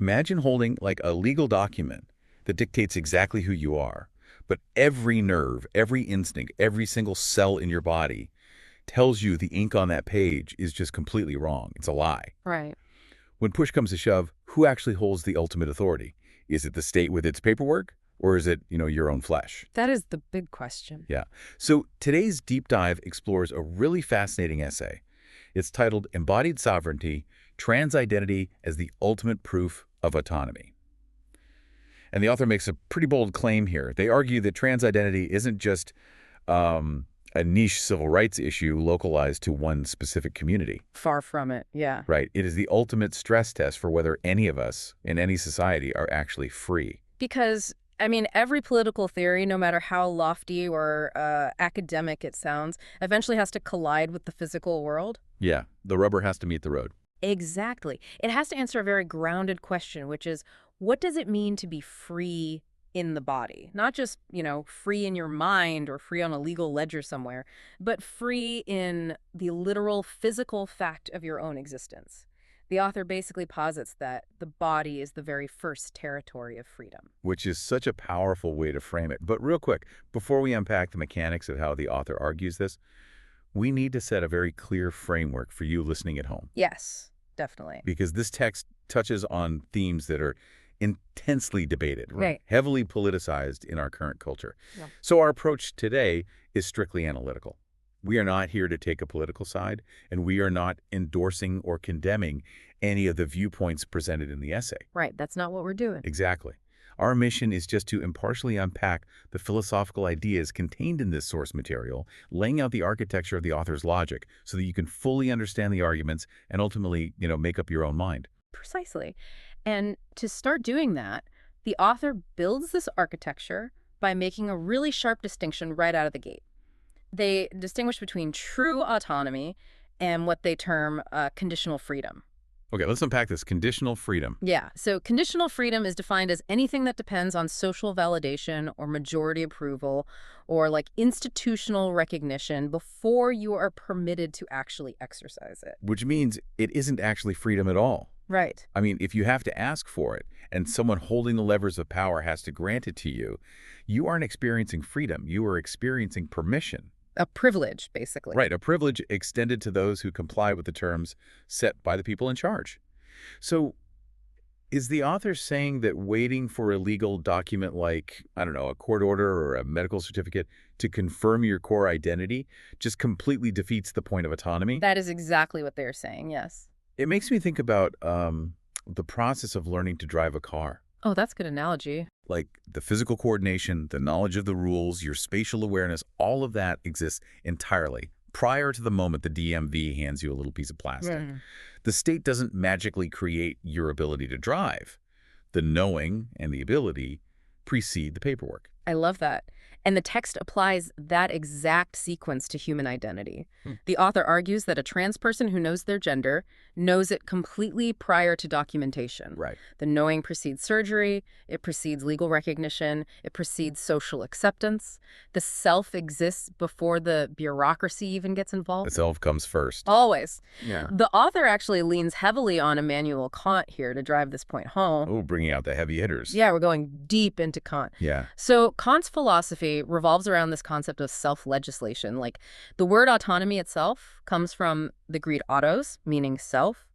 Imagine holding like a legal document that dictates exactly who you are, but every nerve, every instinct, every single cell in your body tells you the ink on that page is just completely wrong. It's a lie. Right. When push comes to shove, who actually holds the ultimate authority? Is it the state with its paperwork, or is it, your own flesh? That is the big question. Yeah. So today's deep dive explores a really fascinating essay. It's titled Embodied Sovereignty, Trans Identity as the Ultimate Proof of Autonomy. And the author makes a pretty bold claim here. They argue that trans identity isn't just a niche civil rights issue localized to one specific community. Far from it, yeah. Right. It is the ultimate stress test for whether any of us in any society are actually free. Because, I mean, every political theory, no matter how lofty or academic it sounds, eventually has to collide with the physical world. Yeah, the rubber has to meet the road. Exactly. It has to answer a very grounded question, which is, what does it mean to be free in the body? Not just, free in your mind or free on a legal ledger somewhere, but free in the literal physical fact of your own existence. The author basically posits that the body is the very first territory of freedom. Which is such a powerful way to frame it. But real quick, before we unpack the mechanics of how the author argues this, we need to set a very clear framework for you listening at home. Yes, definitely. Because this text touches on themes that are intensely debated, Right. Heavily politicized in our current culture. Yeah. So our approach today is strictly analytical. We are not here to take a political side, and we are not endorsing or condemning any of the viewpoints presented in the essay. Right, that's not what we're doing. Exactly. Our mission is just to impartially unpack the philosophical ideas contained in this source material, laying out the architecture of the author's logic so that you can fully understand the arguments and ultimately, make up your own mind. Precisely. And to start doing that, the author builds this architecture by making a really sharp distinction right out of the gate. They distinguish between true autonomy and what they term conditional freedom. Okay, let's unpack this. Conditional freedom. Yeah, so conditional freedom is defined as anything that depends on social validation or majority approval or like institutional recognition before you are permitted to actually exercise it. Which means it isn't actually freedom at all. Right. I mean, if you have to ask for it and someone holding the levers of power has to grant it to you, you aren't experiencing freedom. You are experiencing permission. A privilege, basically. Right, a privilege extended to those who comply with the terms set by the people in charge. So is the author saying that waiting for a legal document like, I don't know, a court order or a medical certificate to confirm your core identity just completely defeats the point of autonomy? That is exactly what they're saying, yes. It makes me think about the process of learning to drive a car. Oh, that's a good analogy. Like the physical coordination, the knowledge of the rules, your spatial awareness, all of that exists entirely prior to the moment the DMV hands you a little piece of plastic. Mm. The state doesn't magically create your ability to drive. The knowing and the ability precede the paperwork. I love that. And the text applies that exact sequence to human identity. The author argues that a trans person who knows their gender knows it completely prior to documentation. Right. The knowing precedes surgery, it precedes legal recognition, it precedes social acceptance. The self exists before the bureaucracy even gets involved. The self comes first. Always. Yeah. The author actually leans heavily on Immanuel Kant here to drive this point home. Oh, bringing out the heavy hitters. Yeah, we're going deep into Kant. Yeah. So Kant's philosophy revolves around this concept of self-legislation. Like the word autonomy itself comes from the Greek autos, meaning self,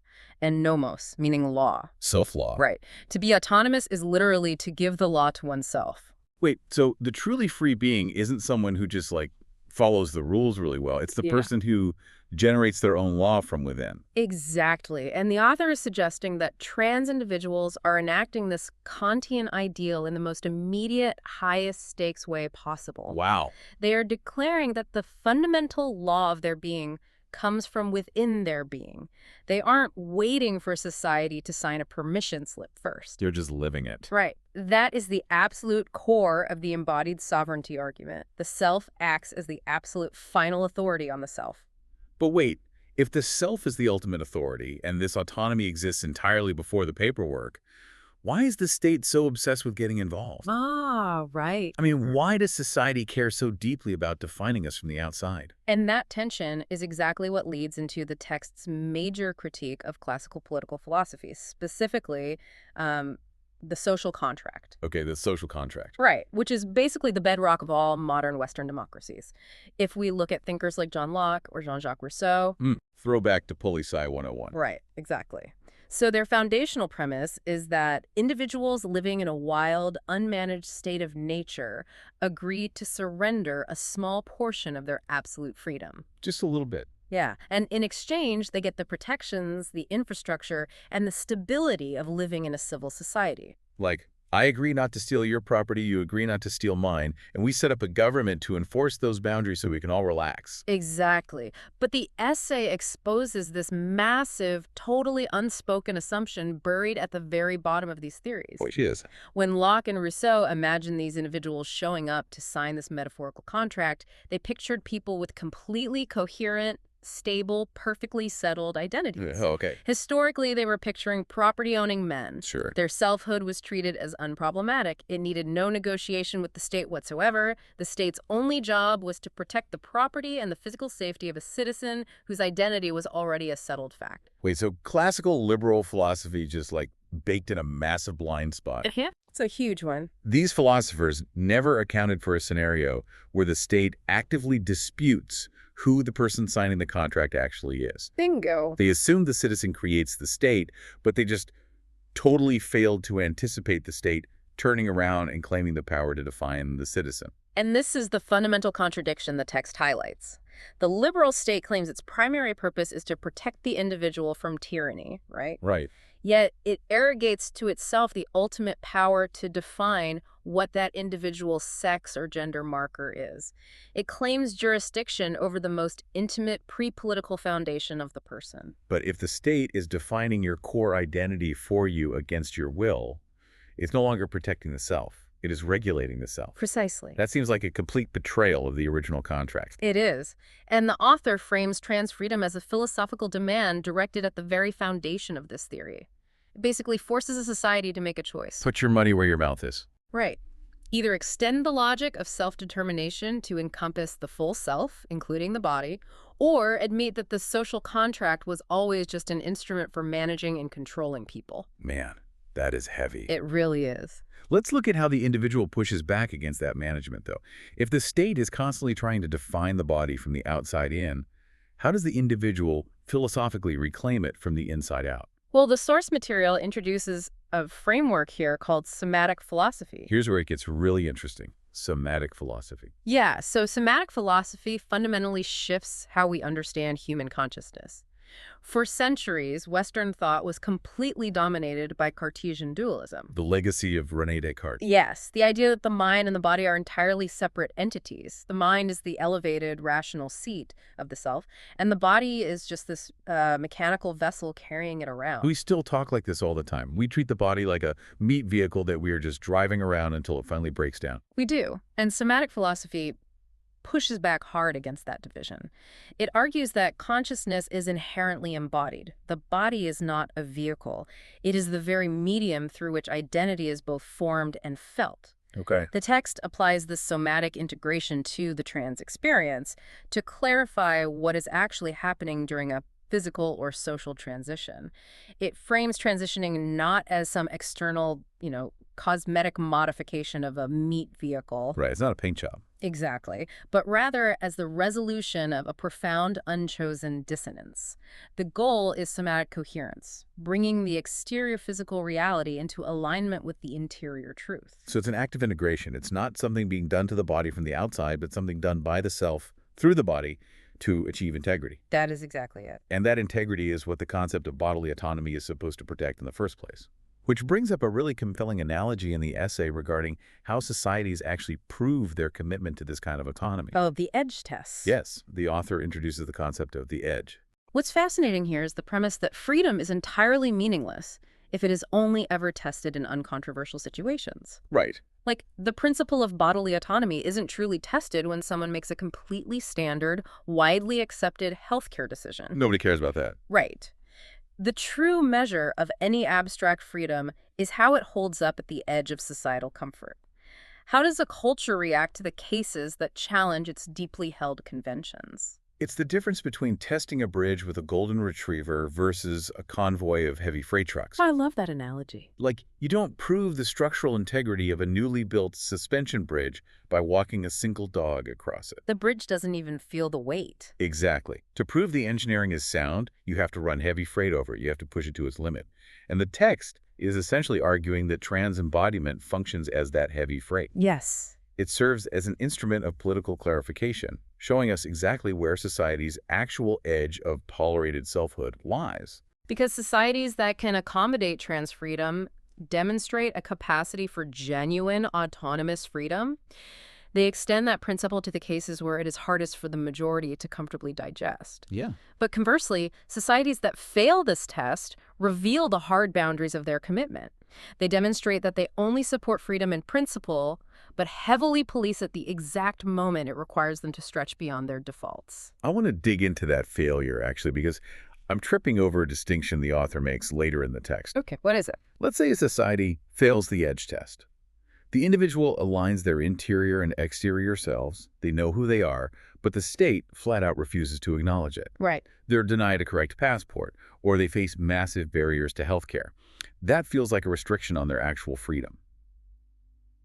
and nomos, meaning law. Self-law. Right. To be autonomous is literally to give the law to oneself. Wait, so the truly free being isn't someone who just follows the rules really well. It's the person who generates their own law from within. Exactly. And the author is suggesting that trans individuals are enacting this Kantian ideal in the most immediate, highest stakes way possible. Wow. They are declaring that the fundamental law of their being comes from within their being. They aren't waiting for society to sign a permission slip first. They're just living it. Right. That is the absolute core of the embodied sovereignty argument. The self acts as the absolute final authority on the self. But wait, if the self is the ultimate authority and this autonomy exists entirely before the paperwork, Why is the state so obsessed with getting involved? Ah, right. I mean, why does society care so deeply about defining us from the outside? And that tension is exactly what leads into the text's major critique of classical political philosophy, specifically um, the social contract. Okay, the social contract. Right, which is basically the bedrock of all modern Western democracies. If we look at thinkers like John Locke or Jean-Jacques Rousseau. Throwback to Poli-Sci 101. Right, exactly. So their foundational premise is that individuals living in a wild, unmanaged state of nature agree to surrender a small portion of their absolute freedom. Just a little bit. Yeah, and in exchange, they get the protections, the infrastructure, and the stability of living in a civil society. Like, I agree not to steal your property, you agree not to steal mine, and we set up a government to enforce those boundaries so we can all relax. Exactly. But the essay exposes this massive, totally unspoken assumption buried at the very bottom of these theories. Which is. When Locke and Rousseau imagined these individuals showing up to sign this metaphorical contract, they pictured people with completely coherent, stable, perfectly settled identities. Oh, okay. Historically, they were picturing property-owning men. Sure. Their selfhood was treated as unproblematic. It needed no negotiation with the state whatsoever. The state's only job was to protect the property and the physical safety of a citizen whose identity was already a settled fact. Wait, so classical liberal philosophy just like baked in a massive blind spot. It's a huge one. These philosophers never accounted for a scenario where the state actively disputes who the person signing the contract actually is. Bingo. They assume the citizen creates the state, but they just totally failed to anticipate the state turning around and claiming the power to define the citizen. And this is the fundamental contradiction the text highlights. The liberal state claims its primary purpose is to protect the individual from tyranny, right? Right. Yet it arrogates to itself the ultimate power to define what that individual's sex or gender marker is. It claims jurisdiction over the most intimate pre-political foundation of the person. But if the state is defining your core identity for you against your will, it's no longer protecting the self. It is regulating the self. Precisely. That seems like a complete betrayal of the original contract. It is. And the author frames trans freedom as a philosophical demand directed at the very foundation of this theory. It basically forces a society to make a choice. Put your money where your mouth is. Right. Either extend the logic of self-determination to encompass the full self, including the body, or admit that the social contract was always just an instrument for managing and controlling people. Man, that is heavy. It really is. Let's look at how the individual pushes back against that management, though. If the state is constantly trying to define the body from the outside in, how does the individual philosophically reclaim it from the inside out? Well, the source material introduces a framework here called somatic philosophy. Here's where it gets really interesting. Somatic philosophy. Yeah, so somatic philosophy fundamentally shifts how we understand human consciousness. For centuries, Western thought was completely dominated by Cartesian dualism. The legacy of René Descartes. Yes, the idea that the mind and the body are entirely separate entities. The mind is the elevated, rational seat of the self, and the body is just this mechanical vessel carrying it around. We still talk like this all the time. We treat the body like a meat vehicle that we are just driving around until it finally breaks down. We do. And somatic philosophy pushes back hard against that division. It argues that consciousness is inherently embodied. The body is not a vehicle. It is the very medium through which identity is both formed and felt. Okay. The text applies this somatic integration to the trans experience to clarify what is actually happening during a physical or social transition. It frames transitioning not as some external, cosmetic modification of a meat vehicle. Right, it's not a paint job. Exactly, but rather as the resolution of a profound unchosen dissonance. The goal is somatic coherence, bringing the exterior physical reality into alignment with the interior truth. So it's an act of integration. It's not something being done to the body from the outside, but something done by the self through the body to achieve integrity. That is exactly it. And that integrity is what the concept of bodily autonomy is supposed to protect in the first place. Which brings up a really compelling analogy in the essay regarding how societies actually prove their commitment to this kind of autonomy. Oh, the edge test. Yes, the author introduces the concept of the edge. What's fascinating here is the premise that freedom is entirely meaningless if it is only ever tested in uncontroversial situations. Right. Like, the principle of bodily autonomy isn't truly tested when someone makes a completely standard, widely accepted healthcare decision. Nobody cares about that. Right. The true measure of any abstract freedom is how it holds up at the edge of societal comfort. How does a culture react to the cases that challenge its deeply held conventions? It's the difference between testing a bridge with a golden retriever versus a convoy of heavy freight trucks. I love that analogy. Like, you don't prove the structural integrity of a newly built suspension bridge by walking a single dog across it. The bridge doesn't even feel the weight. Exactly. To prove the engineering is sound, you have to run heavy freight over it. You have to push it to its limit. And the text is essentially arguing that trans embodiment functions as that heavy freight. Yes. It serves as an instrument of political clarification, showing us exactly where society's actual edge of tolerated selfhood lies. Because societies that can accommodate trans freedom demonstrate a capacity for genuine autonomous freedom. They extend that principle to the cases where it is hardest for the majority to comfortably digest. Yeah. But conversely, societies that fail this test reveal the hard boundaries of their commitment. They demonstrate that they only support freedom in principle, but heavily police at the exact moment it requires them to stretch beyond their defaults. I want to dig into that failure, actually, because I'm tripping over a distinction the author makes later in the text. Okay, what is it? Let's say a society fails the edge test. The individual aligns their interior and exterior selves. They know who they are, but the state flat out refuses to acknowledge it. Right. They're denied a correct passport, or they face massive barriers to healthcare. That feels like a restriction on their actual freedom.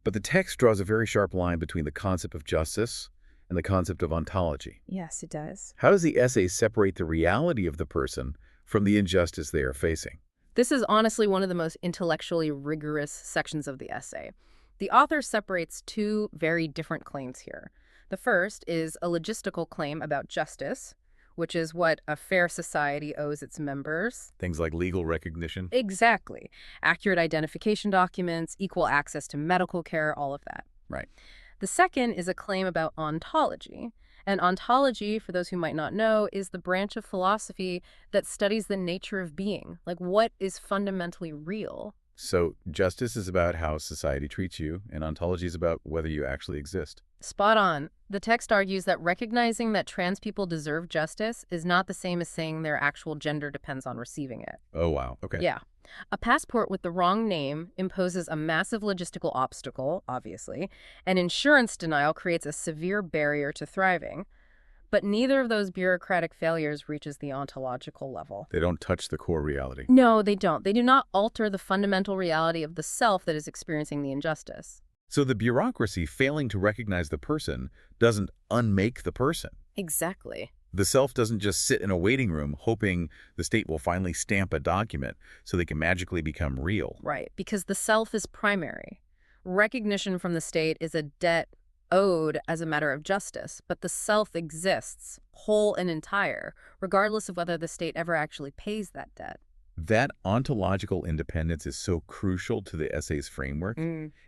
But the text draws a very sharp line between the concept of justice and the concept of ontology. Yes, it does. How does the essay separate the reality of the person from the injustice they are facing? This is honestly one of the most intellectually rigorous sections of the essay. The author separates two very different claims here. The first is a logistical claim about justice, which is what a fair society owes its members. Things like legal recognition? Exactly. Accurate identification documents, equal access to medical care, all of that. Right. The second is a claim about ontology. And ontology, for those who might not know, is the branch of philosophy that studies the nature of being, like what is fundamentally real. So justice is about how society treats you, and ontology is about whether you actually exist. Spot on. The text argues that recognizing that trans people deserve justice is not the same as saying their actual gender depends on receiving it. Oh, wow. Okay. Yeah. A passport with the wrong name imposes a massive logistical obstacle, obviously, and insurance denial creates a severe barrier to thriving. But neither of those bureaucratic failures reaches the ontological level. They don't touch the core reality. No, they don't. They do not alter the fundamental reality of the self that is experiencing the injustice. So the bureaucracy failing to recognize the person doesn't unmake the person. Exactly. The self doesn't just sit in a waiting room hoping the state will finally stamp a document so they can magically become real. Right, because the self is primary. Recognition from the state is a debt owed as a matter of justice, but the self exists, whole and entire, regardless of whether the state ever actually pays that debt. That ontological independence is so crucial to the essay's framework.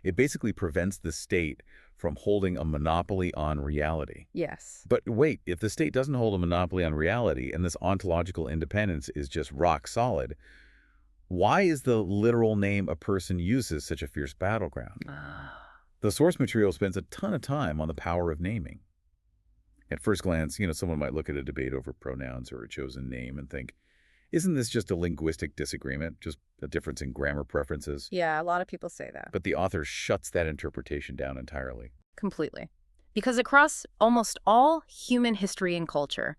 It basically prevents the state from holding a monopoly on reality. Yes. But wait, if the state doesn't hold a monopoly on reality and this ontological independence is just rock solid, why is the literal name a person uses such a fierce battleground? The source material spends a ton of time on the power of naming. At first glance, someone might look at a debate over pronouns or a chosen name and think, isn't this just a linguistic disagreement, just a difference in grammar preferences? Yeah, a lot of people say that. But the author shuts that interpretation down entirely. Completely. Because across almost all human history and culture,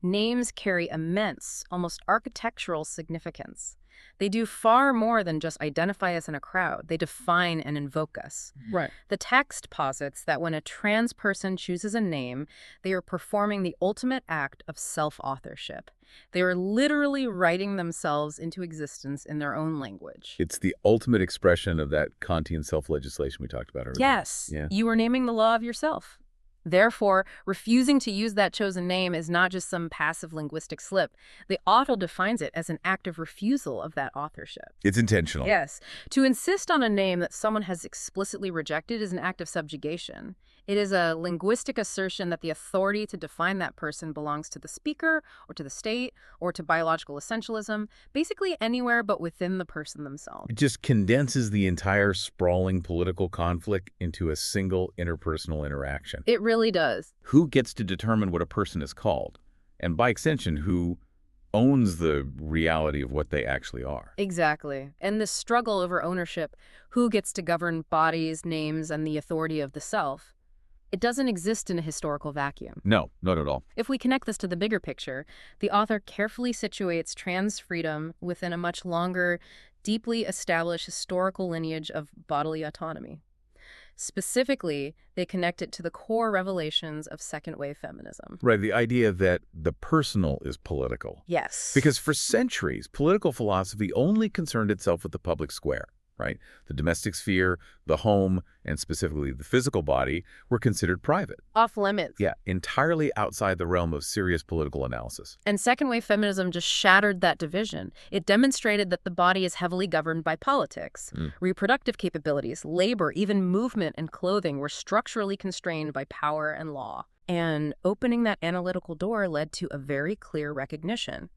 names carry immense, almost architectural significance. They do far more than just identify us in a crowd. They define and invoke us. Right. The text posits that when a trans person chooses a name, they are performing the ultimate act of self-authorship. They are literally writing themselves into existence in their own language. It's the ultimate expression of that Kantian self-legislation we talked about earlier. Yes. Yeah. You are naming the law of yourself. Therefore, refusing to use that chosen name is not just some passive linguistic slip. The author defines it as an act of refusal of that authorship. It's intentional. Yes. To insist on a name that someone has explicitly rejected is an act of subjugation. It is a linguistic assertion that the authority to define that person belongs to the speaker or to the state or to biological essentialism, basically anywhere but within the person themselves. It just condenses the entire sprawling political conflict into a single interpersonal interaction. It really does. Who gets to determine what a person is called? And by extension, who owns the reality of what they actually are. Exactly. And this struggle over ownership, who gets to govern bodies, names, and the authority of the self, it doesn't exist in a historical vacuum. No, not at all. If we connect this to the bigger picture, the author carefully situates trans freedom within a much longer, deeply established historical lineage of bodily autonomy. Specifically, they connect it to the core revelations of second-wave feminism. Right, the idea that the personal is political. Yes. Because for centuries, political philosophy only concerned itself with the public square, right? The domestic sphere, the home, and specifically the physical body were considered private. Off limits. Yeah, entirely outside the realm of serious political analysis. And second-wave feminism just shattered that division. It demonstrated that the body is heavily governed by politics. Reproductive capabilities, labor, even movement and clothing were structurally constrained by power and law. And opening that analytical door led to a very clear recognition.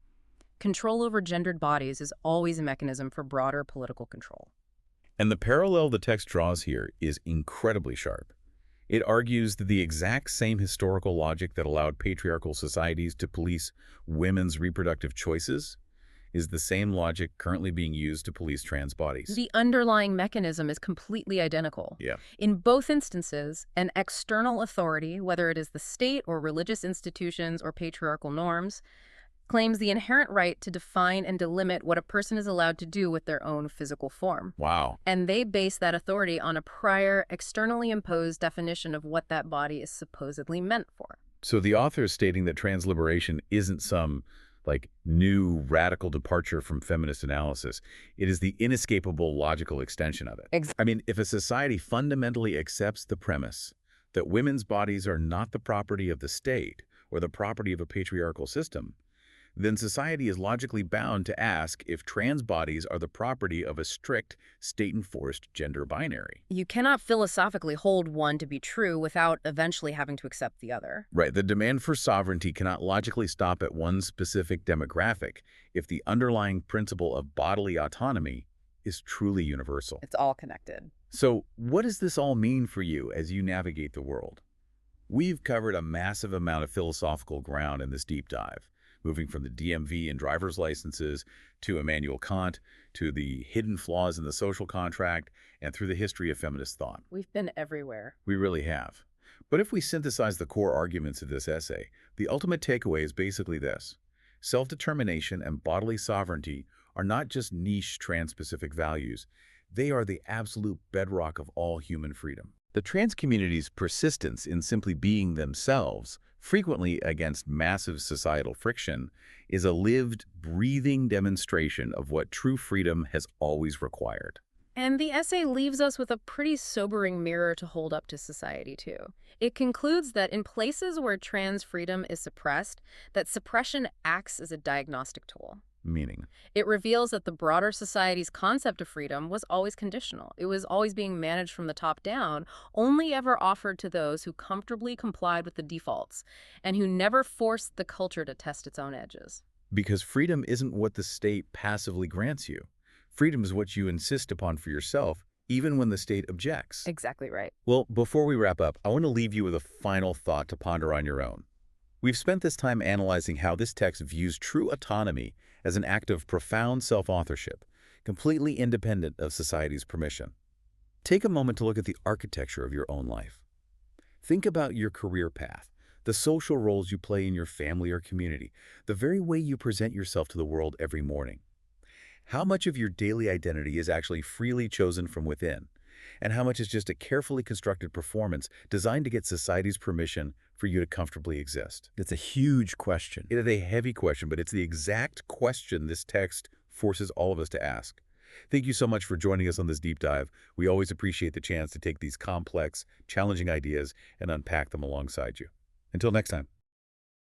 Control over gendered bodies is always a mechanism for broader political control. And the parallel the text draws here is incredibly sharp. It argues that the exact same historical logic that allowed patriarchal societies to police women's reproductive choices is the same logic currently being used to police trans bodies. The underlying mechanism is completely identical. Yeah. In both instances, an external authority, whether it is the state or religious institutions or patriarchal norms, claims the inherent right to define and delimit what a person is allowed to do with their own physical form. Wow. And they base that authority on a prior, externally imposed definition of what that body is supposedly meant for. So the author is stating that trans liberation isn't some new radical departure from feminist analysis. It is the inescapable logical extension of it. I mean, if a society fundamentally accepts the premise that women's bodies are not the property of the state or the property of a patriarchal system, then society is logically bound to ask if trans bodies are the property of a strict, state-enforced gender binary. You cannot philosophically hold one to be true without eventually having to accept the other. Right. The demand for sovereignty cannot logically stop at one specific demographic if the underlying principle of bodily autonomy is truly universal. It's all connected. So what does this all mean for you as you navigate the world? We've covered a massive amount of philosophical ground in this deep dive, moving from the DMV and driver's licenses to Immanuel Kant to the hidden flaws in the social contract and through the history of feminist thought. We've been everywhere. We really have. But if we synthesize the core arguments of this essay, the ultimate takeaway is basically this. Self-determination and bodily sovereignty are not just niche trans-specific values. They are the absolute bedrock of all human freedom. The trans community's persistence in simply being themselves, frequently against massive societal friction, is a lived, breathing demonstration of what true freedom has always required. And the essay leaves us with a pretty sobering mirror to hold up to society, too. It concludes that in places where trans freedom is suppressed, that suppression acts as a diagnostic tool. Meaning? It reveals that the broader society's concept of freedom was always conditional. It was always being managed from the top down, only ever offered to those who comfortably complied with the defaults, and who never forced the culture to test its own edges. Because freedom isn't what the state passively grants you. Freedom is what you insist upon for yourself, even when the state objects. Exactly right. Well, before we wrap up, I want to leave you with a final thought to ponder on your own. We've spent this time analyzing how this text views true autonomy as an act of profound self-authorship, completely independent of society's permission. Take a moment to look at the architecture of your own life. Think about your career path, the social roles you play in your family or community, the very way you present yourself to the world every morning. How much of your daily identity is actually freely chosen from within, and how much is just a carefully constructed performance designed to get society's permission for you to comfortably exist? It's a huge question. It is a heavy question, but it's the exact question this text forces all of us to ask. Thank you so much for joining us on this deep dive. We always appreciate the chance to take these complex, challenging ideas and unpack them alongside you. Until next time.